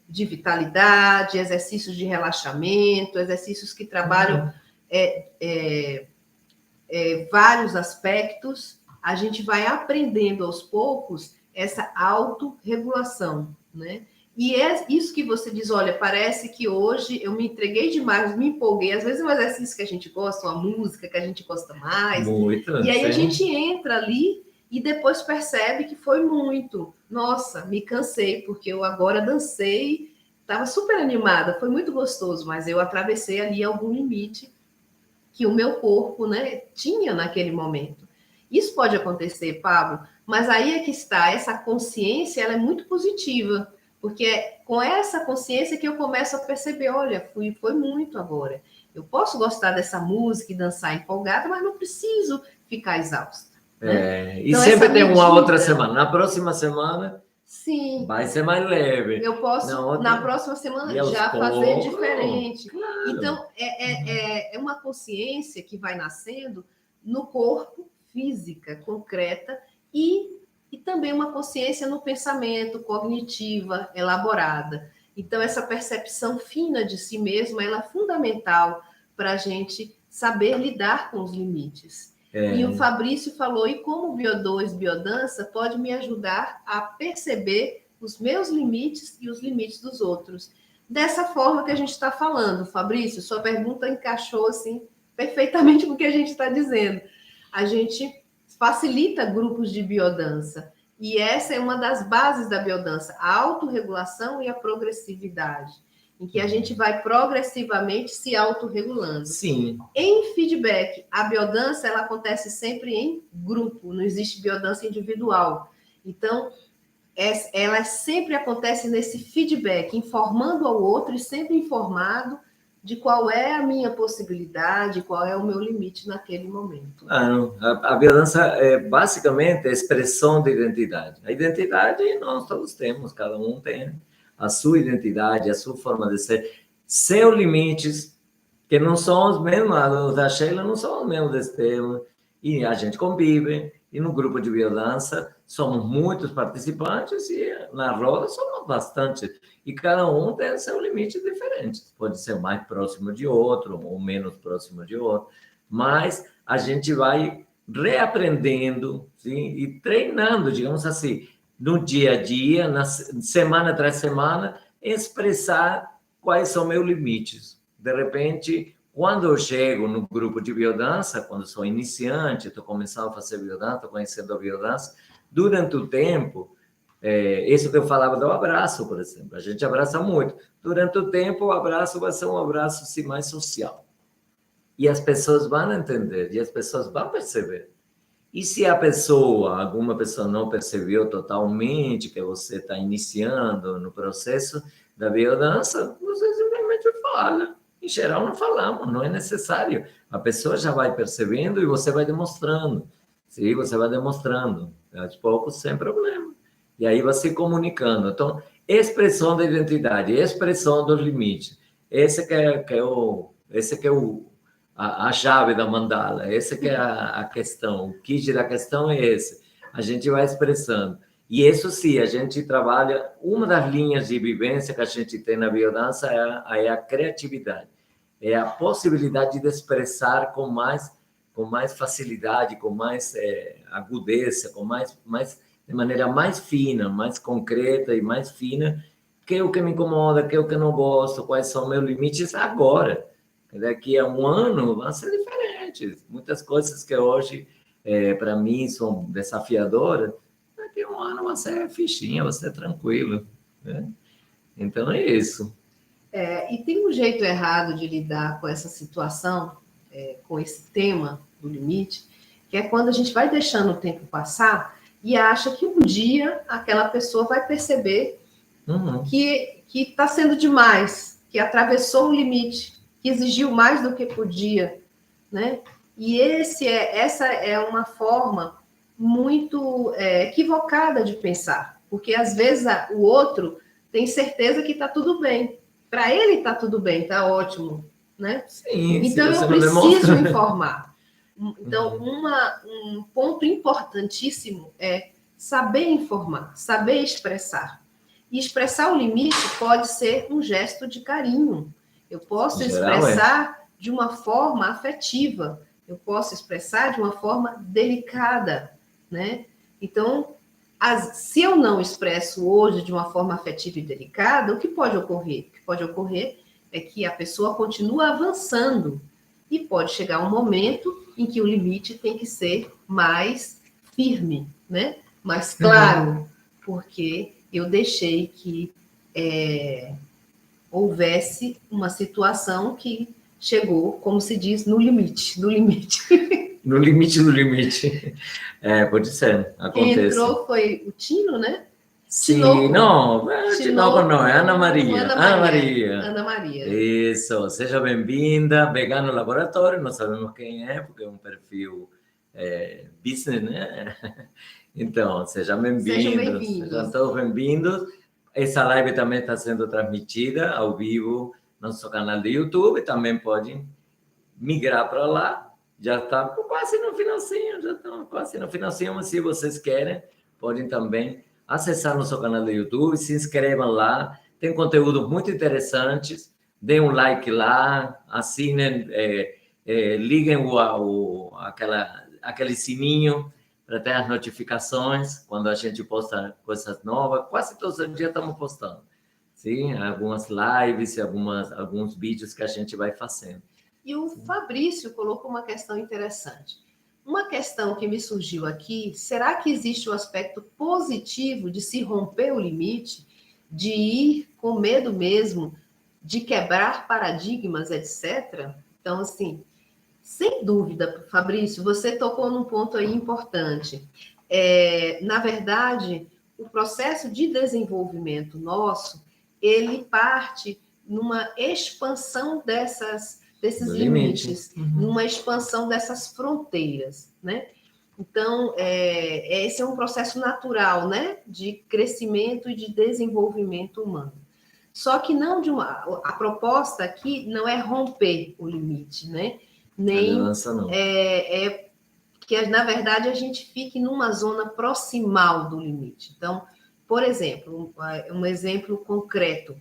de vitalidade, exercícios de relaxamento, exercícios que trabalham vários aspectos, a gente vai aprendendo aos poucos essa autorregulação, né? E é isso que você diz, olha, parece que hoje eu me entreguei demais, me empolguei. Às vezes é um exercício que a gente gosta, uma música que a gente gosta mais. Muito, e aí a gente entra ali e depois percebe que foi muito. Nossa, me cansei, porque eu agora dancei, estava super animada, foi muito gostoso, mas eu atravessei ali algum limite que o meu corpo, né, tinha naquele momento. Isso pode acontecer, Pablo, mas aí é que está, essa consciência ela é muito positiva, Porque é com essa consciência que eu começo a perceber, olha, foi muito agora. Eu posso gostar dessa música e dançar empolgada, mas não preciso ficar exausta. Né? E Então, sempre tem uma outra medida, semana. Na próxima semana, sim, vai ser mais leve. eu posso, na próxima E semana, aos já fazer poucos, diferente. claro. Então, é uma consciência que vai nascendo no corpo, física, concreta, e também uma consciência no pensamento, cognitiva, elaborada. Então, essa percepção fina de si mesmo, ela é fundamental para a gente saber lidar com os limites. E o Fabrício falou, e como o Bio2 Biodança pode me ajudar a perceber os meus limites e os limites dos outros. Dessa forma que a gente está falando, Fabrício, sua pergunta encaixou assim perfeitamente com o que a gente está dizendo. A gente facilita grupos de biodança. E essa é uma das bases da biodança, a autorregulação e a progressividade, em que a gente vai progressivamente se autorregulando. Sim. Em feedback, a biodança ela acontece sempre em grupo, não existe biodança individual. Então, ela sempre acontece nesse feedback, informando ao outro e sempre informado de qual é a minha possibilidade, qual é o meu limite naquele momento. A biodança é basicamente a expressão de identidade. A identidade nós todos temos, cada um tem a sua identidade, a sua forma de ser, sem limites, que não são os mesmos, os da Sheila não são os mesmos desse tema, e a gente convive, e no grupo de biodança somos muitos participantes, e na roda somos bastante, e cada um tem seu limite diferente, pode ser mais próximo de outro, ou menos próximo de outro, mas a gente vai reaprendendo, sim, e treinando, digamos assim, no dia a dia, semana tras semana, expressar quais são meus limites. De repente, quando eu chego no grupo de biodança, quando sou iniciante, estou começando a fazer biodança, estou conhecendo a biodança, durante o tempo, isso que eu falava do abraço, por exemplo, a gente abraça muito. Durante o tempo, o abraço vai ser um abraço assim, mais social. E as pessoas vão entender, e as pessoas vão perceber. E se alguma pessoa não percebeu totalmente que você está iniciando no processo da biodança, você simplesmente fala. Em geral, não falamos, não é necessário. A pessoa já vai percebendo e você vai demonstrando. Sim, você vai demonstrando. Aos poucos, sem problema. E aí vai se comunicando. Então, expressão da identidade, expressão dos limites. Esse que é a chave da mandala. Essa que é a questão. O kit da questão é esse. A gente vai expressando. E isso sim, a gente trabalha... Uma das linhas de vivência que a gente tem na biodança é a criatividade. É a possibilidade de expressar com mais facilidade, com mais agudeza, de maneira mais fina, mais concreta e mais fina, que é o que me incomoda, que é o que eu não gosto, quais são meus limites agora. Daqui a um ano vão ser diferentes. Muitas coisas que hoje, para mim, são desafiadoras, daqui a um ano vai ser fichinha, vai ser tranquilo. Né? Então, é isso. E tem um jeito errado de lidar com essa situação, com esse tema do limite, que é quando a gente vai deixando o tempo passar e acha que um dia aquela pessoa vai perceber que está sendo demais, que atravessou o limite, que exigiu mais do que podia, né? E essa é uma forma muito equivocada de pensar, porque às vezes o outro tem certeza que está tudo bem. Para ele está tudo bem, está ótimo, né? Sim, então eu preciso informar. Então, um ponto importantíssimo é saber informar, saber expressar. E expressar o limite pode ser um gesto de carinho. Eu posso expressar de uma forma afetiva, eu posso expressar de uma forma delicada, né? Então, se eu não expresso hoje de uma forma afetiva e delicada, o que pode ocorrer? O que pode ocorrer é que a pessoa continua avançando e pode chegar um momento em que o limite tem que ser mais firme, né? Mais claro, porque eu deixei que houvesse uma situação que chegou, como se diz, no limite, do limite. No limite do limite. Pode ser, acontece. Quem entrou foi o Tino, né? Sim, não, Tinoco não, é Ana Maria. Ana Maria. Isso, seja bem-vinda, Vegano Laboratório, não sabemos quem é, porque é um perfil business, né? Então, sejam bem-vindos, sejam todos bem-vindos. Essa live também está sendo transmitida ao vivo no nosso canal de YouTube, também podem migrar para lá, já está quase no finalzinho, mas se vocês querem, podem também acessar nosso canal do YouTube, se inscrevam lá, tem conteúdos muito interessantes, deem um like lá, assinem, liguem aquele sininho para ter as notificações quando a gente posta coisas novas, quase todos os dias estamos postando, sim? Algumas lives, alguns vídeos que a gente vai fazendo. E o Fabrício colocou uma questão interessante. Uma questão que me surgiu aqui, será que existe um aspecto positivo de se romper o limite, de ir com medo mesmo, de quebrar paradigmas, etc? Então, assim, sem dúvida, Fabrício, você tocou num ponto aí importante. Na verdade, o processo de desenvolvimento nosso, ele parte numa expansão desses limites, numa expansão dessas fronteiras, né? Então, esse é um processo natural, né, de crescimento e de desenvolvimento humano. Só que a proposta aqui não é romper o limite, né? Nem que, na verdade, a gente fique numa zona proximal do limite. Então, por exemplo, um exemplo concreto,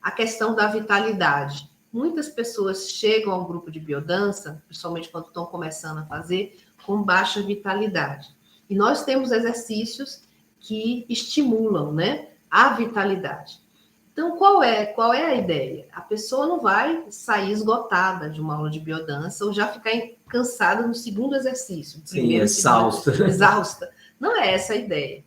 a questão da vitalidade. Muitas pessoas chegam ao grupo de biodança, principalmente quando estão começando a fazer, com baixa vitalidade. E nós temos exercícios que estimulam, né, a vitalidade. Então, qual é a ideia? A pessoa não vai sair esgotada de uma aula de biodança ou já ficar cansada no segundo exercício. Sim, exausta. Exausta. Não é essa a ideia.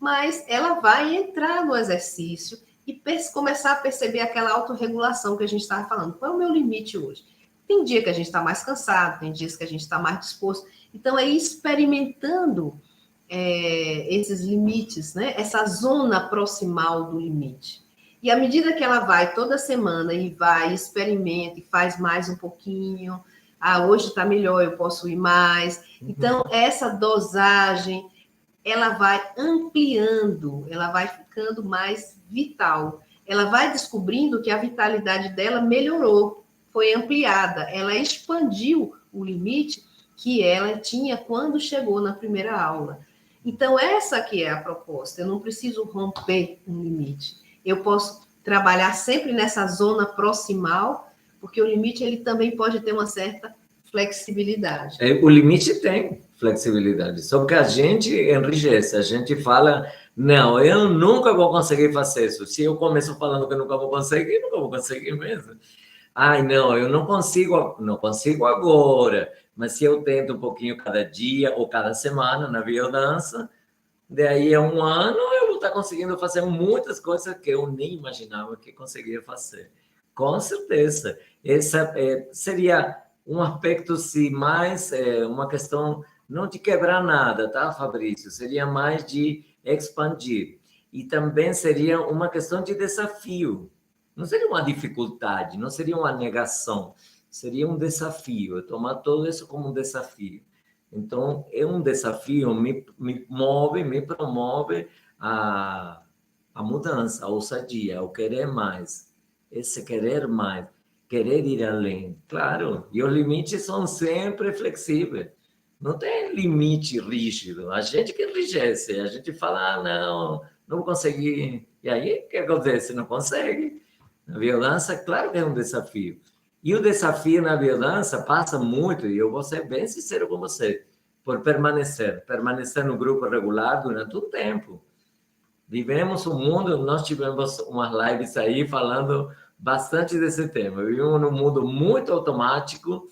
Mas ela vai entrar no exercício e começar a perceber aquela autorregulação que a gente estava falando. Qual é o meu limite hoje? Tem dia que a gente está mais cansado, tem dias que a gente está mais disposto. Então, é ir experimentando esses limites, né? Essa zona proximal do limite. E à medida que ela vai toda semana e vai, experimenta e faz mais um pouquinho, hoje está melhor, eu posso ir mais. Então, essa dosagem, ela vai ampliando, ela vai ficando mais vital. Ela vai descobrindo que a vitalidade dela melhorou, foi ampliada, ela expandiu o limite que ela tinha quando chegou na primeira aula. Então, essa que é a proposta. Eu não preciso romper um limite. Eu posso trabalhar sempre nessa zona proximal, porque o limite ele também pode ter uma certa flexibilidade. O limite tem flexibilidade, só que a gente enrijece, a gente fala, não, eu nunca vou conseguir fazer isso. Se eu começo falando que eu nunca vou conseguir mesmo. Ai, não, eu não consigo agora, mas se eu tento um pouquinho cada dia ou cada semana na biodança, daí a um ano eu vou estar conseguindo fazer muitas coisas que eu nem imaginava que conseguia fazer. Com certeza. Essa seria um aspecto, sim, mais uma questão não de quebrar nada, tá, Fabrício? Seria mais de expandir. E também seria uma questão de desafio. Não seria uma dificuldade, não seria uma negação. Seria um desafio. Eu tomar tudo isso como um desafio. Então, é um desafio, me move, me promove a mudança, a ousadia, o querer mais. Esse querer mais, querer ir além. Claro, e os limites são sempre flexíveis. Não tem limite rígido. A gente que enrijece, a gente fala, não vou conseguir. E aí, o que acontece? Não consegue. Na biodança, claro que é um desafio. E o desafio na biodança passa muito, e eu vou ser bem sincero com você, por permanecer no grupo regular durante um tempo. Vivemos um mundo, nós tivemos umas lives aí falando bastante desse tema. Vivemos num mundo muito automático,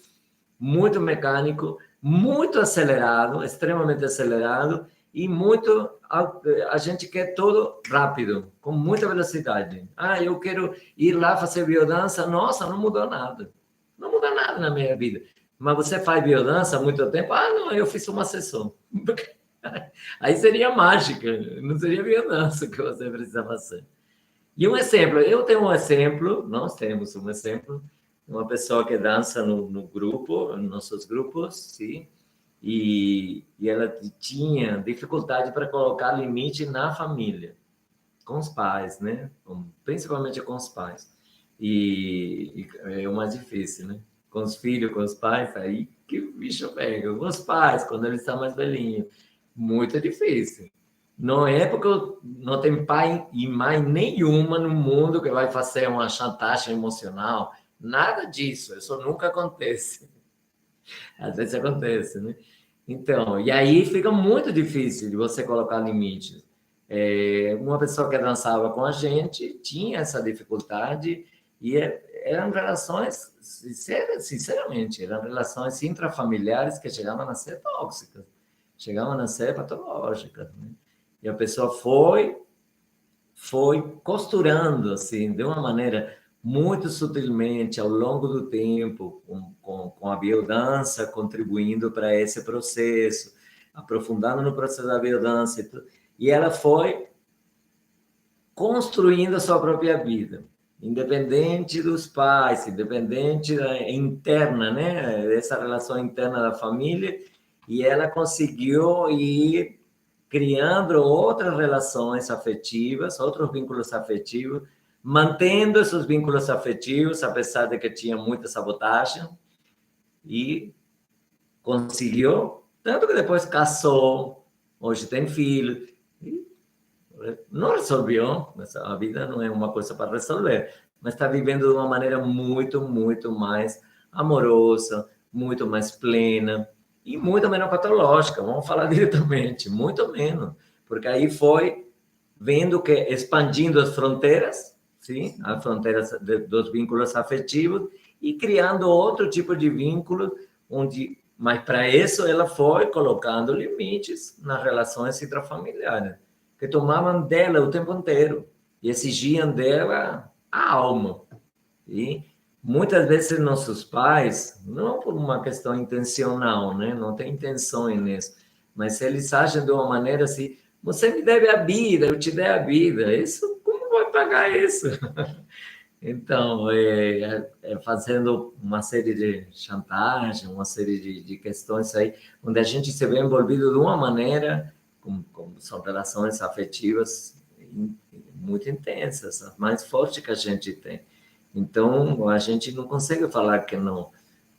muito mecânico, muito acelerado, extremamente acelerado, e muito, a gente quer tudo rápido, com muita velocidade. Eu quero ir lá fazer biodança. Nossa, não mudou nada. Não muda nada na minha vida. Mas você faz biodança há muito tempo? Não, eu fiz uma sessão. Aí seria mágica, não seria biodança que você precisa fazer. E um exemplo, eu tenho um exemplo, nós temos um exemplo, uma pessoa que dança no grupo, nos nossos grupos, sim, e ela tinha dificuldade para colocar limite na família, com os pais, né? Principalmente com os pais. E é o mais difícil, né? Com os filhos, com os pais, aí que o bicho pega. Com os pais, quando eles estão mais velhinhos, muito difícil. Não é porque não tem pai e mãe nenhuma no mundo que vai fazer uma chantagem emocional. Nada disso, isso nunca acontece. Às vezes acontece, né? Então, e aí fica muito difícil de você colocar limites. Uma pessoa que dançava com a gente tinha essa dificuldade e eram relações, sinceramente, eram relações intrafamiliares que chegavam a ser tóxicas, chegavam a ser patológicas, né? E a pessoa foi costurando, assim, de uma maneira muito sutilmente, ao longo do tempo, com a biodança, contribuindo para esse processo, aprofundando no processo da biodança e tudo. E ela foi construindo a sua própria vida, independente dos pais, independente da interna, né? Dessa relação interna da família, e ela conseguiu ir criando outras relações afetivas, outros vínculos afetivos, mantendo esses vínculos afetivos, apesar de que tinha muita sabotagem, e conseguiu, tanto que depois casou, hoje tem filho, e não resolveu, mas a vida não é uma coisa para resolver, mas está vivendo de uma maneira muito, muito mais amorosa, muito mais plena e muito menos patológica, vamos falar diretamente, muito menos, porque aí foi vendo que expandindo as fronteiras, sim, as fronteiras dos vínculos afetivos e criando outro tipo de vínculo, onde, mas para isso ela foi colocando limites nas relações intrafamiliares que tomavam dela o tempo inteiro e exigiam dela a alma. E muitas vezes nossos pais, não por uma questão intencional, né? Não tem intenção nisso, mas eles agem de uma maneira assim, você me deve a vida, eu te dei a vida. Isso, como vai pagar isso? Então, fazendo uma série de chantagem, uma série de questões aí, onde a gente se vê envolvido de uma maneira, como são relações afetivas muito intensas, as mais fortes que a gente tem. Então, a gente não consegue falar que não,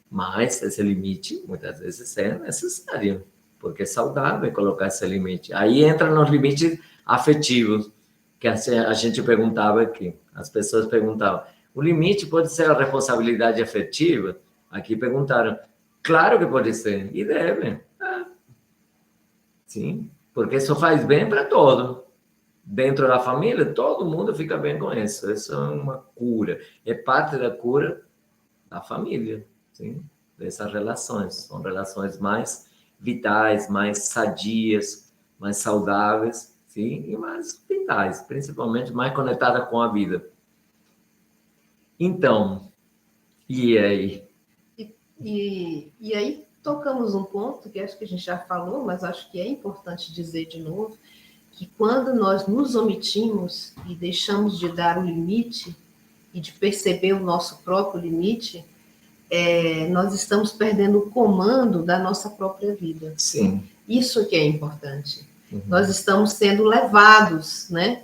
mas esse limite, muitas vezes, é necessário, porque é saudável colocar esse limite. Aí entra nos limites afetivos, que a gente perguntava aqui, as pessoas perguntavam, o limite pode ser a responsabilidade afetiva? Aqui perguntaram, claro que pode ser, e deve. Sim, porque isso faz bem para todo. Dentro da família, todo mundo fica bem com isso. Isso é uma cura. É parte da cura da família, sim? Dessas relações. São relações mais vitais, mais sadias, mais saudáveis, sim? E mais vitais, principalmente mais conectadas com a vida. Então, e aí? E aí tocamos um ponto que acho que a gente já falou, mas acho que é importante dizer de novo, que quando nós nos omitimos e deixamos de dar o limite e de perceber o nosso próprio limite, nós estamos perdendo o comando da nossa própria vida. Sim. Isso que é importante. Uhum. Nós estamos sendo levados, né,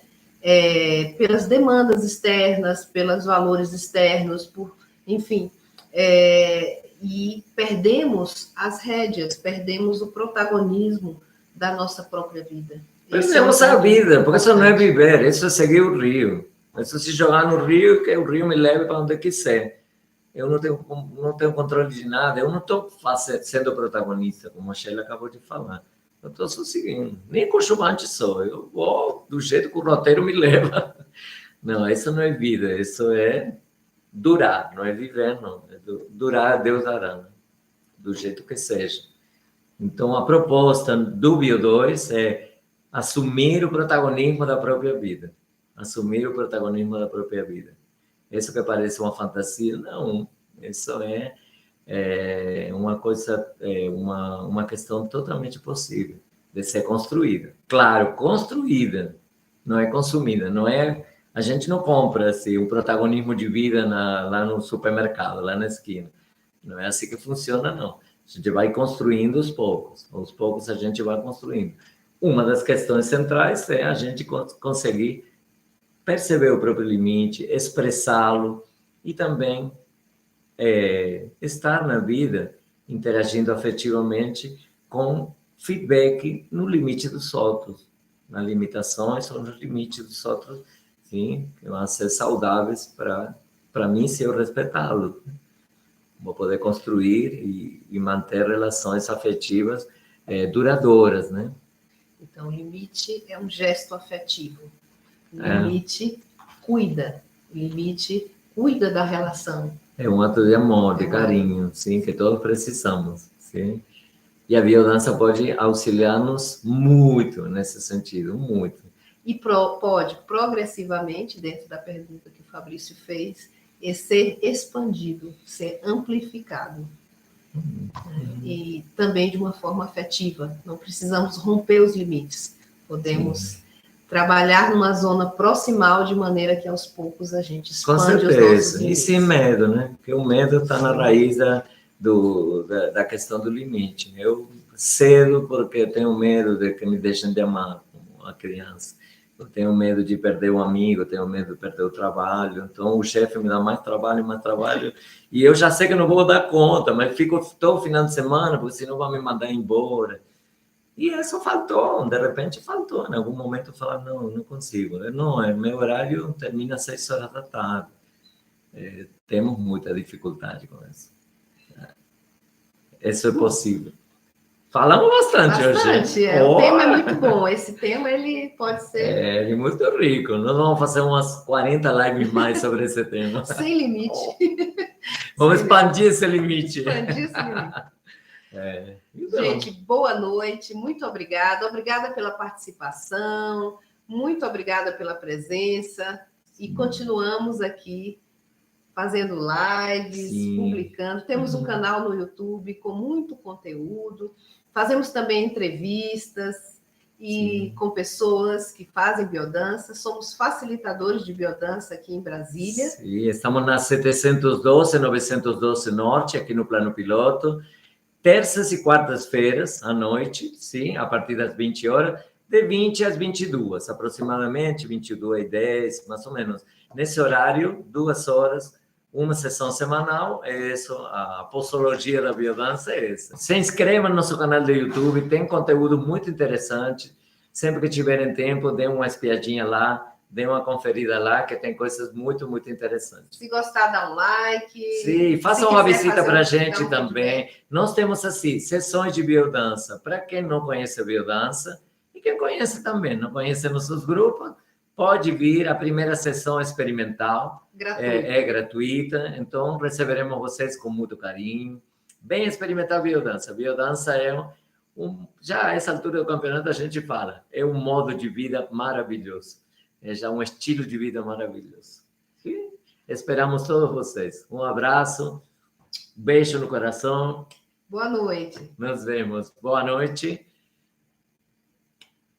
pelas demandas externas, pelos valores externos, enfim, e perdemos as rédeas, perdemos o protagonismo da nossa própria vida. Perdemos a vida, porque isso não é viver, isso é seguir o rio. Isso é se jogar no rio, que o rio me leve para onde quiser. Eu não tenho controle de nada, eu não estou sendo protagonista, como a Sheila acabou de falar. Eu estou só seguindo. Nem cochumante sou, eu vou do jeito que o roteiro me leva. Não, isso não é vida, isso é durar, não é viver, não. É durar, Deus dará, né? Do jeito que seja. Então, a proposta do Bio2 é assumir o protagonismo da própria vida. Assumir o protagonismo da própria vida. Isso que parece uma fantasia, não. Isso é uma coisa, uma questão totalmente possível. de ser construída. Claro, construída, não é consumida, não é... A gente não compra assim, o protagonismo de vida lá no supermercado, lá na esquina. Não é assim que funciona, não. A gente vai construindo aos poucos a gente vai construindo. Uma das questões centrais é a gente conseguir perceber o próprio limite, expressá-lo e também estar na vida interagindo afetivamente com feedback no limite dos outros, nas limitações ou nos limites dos outros, sim, que vão ser saudáveis para mim se eu respeitá-lo. Vou poder construir e manter relações afetivas duradouras, né? Então, o limite é um gesto afetivo. O limite cuida. O limite cuida da relação. É um ato de amor, de carinho, sim, que todos precisamos, sim. E a biodança pode auxiliar-nos muito nesse sentido, muito. E pode, progressivamente, dentro da pergunta que o Fabrício fez, ser expandido, ser amplificado. E também de uma forma afetiva. Não precisamos romper os limites. Podemos trabalhar numa zona proximal de maneira que aos poucos a gente expande os nossos limites. E sem medo, né? Porque o medo está na raiz da questão do limite. Eu cedo porque eu tenho medo de que me deixem de amar como uma criança. Eu tenho medo de perder um amigo, eu tenho medo de perder o trabalho. Então, o chefe me dá mais trabalho. E eu já sei que não vou dar conta, mas fico todo final de semana, porque senão vai me mandar embora. E isso faltou, de repente faltou. Em algum momento eu falava, não consigo. Não, meu horário termina às 6 horas da tarde. Temos muita dificuldade com isso. Isso é possível. Falamos bastante hoje. O tema é muito bom. Esse tema ele pode ser... É muito rico. Nós vamos fazer umas 40 lives mais sobre esse tema. Sem limite. Vamos expandir esse limite. Expandir esse limite. Então. Gente, boa noite. Muito obrigada. Obrigada pela participação. Muito obrigada pela presença. E continuamos aqui fazendo lives, publicando. Temos um canal no YouTube com muito conteúdo. Fazemos também entrevistas com pessoas que fazem biodança. Somos facilitadores de biodança aqui em Brasília. Sim, estamos na 712, 912 Norte, aqui no Plano Piloto. Terças e quartas-feiras, à noite, sim, a partir das 20 horas, de 20 às 22, aproximadamente, 22h10, mais ou menos. Nesse horário, 2 horas, uma sessão semanal, é isso, a posologia da biodança é essa. Se inscreva no nosso canal do YouTube, tem conteúdo muito interessante. Sempre que tiverem tempo, dê uma espiadinha lá, dê uma conferida lá, que tem coisas muito, muito interessantes. Se gostar, dá um like. Sim, faça uma visita para a gente também. Nós temos, assim, sessões de biodança para quem não conhece a biodança e quem conhece também, não conhece nossos grupos, pode vir. A primeira sessão experimental é gratuita, então receberemos vocês com muito carinho. Bem experimentar a biodança. A biodança já a essa altura do campeonato a gente fala, é um modo de vida maravilhoso. É já um estilo de vida maravilhoso. E esperamos todos vocês. Um abraço, beijo no coração. Boa noite. Nos vemos. Boa noite.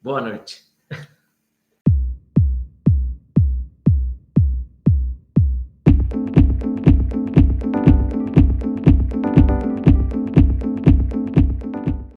Boa noite.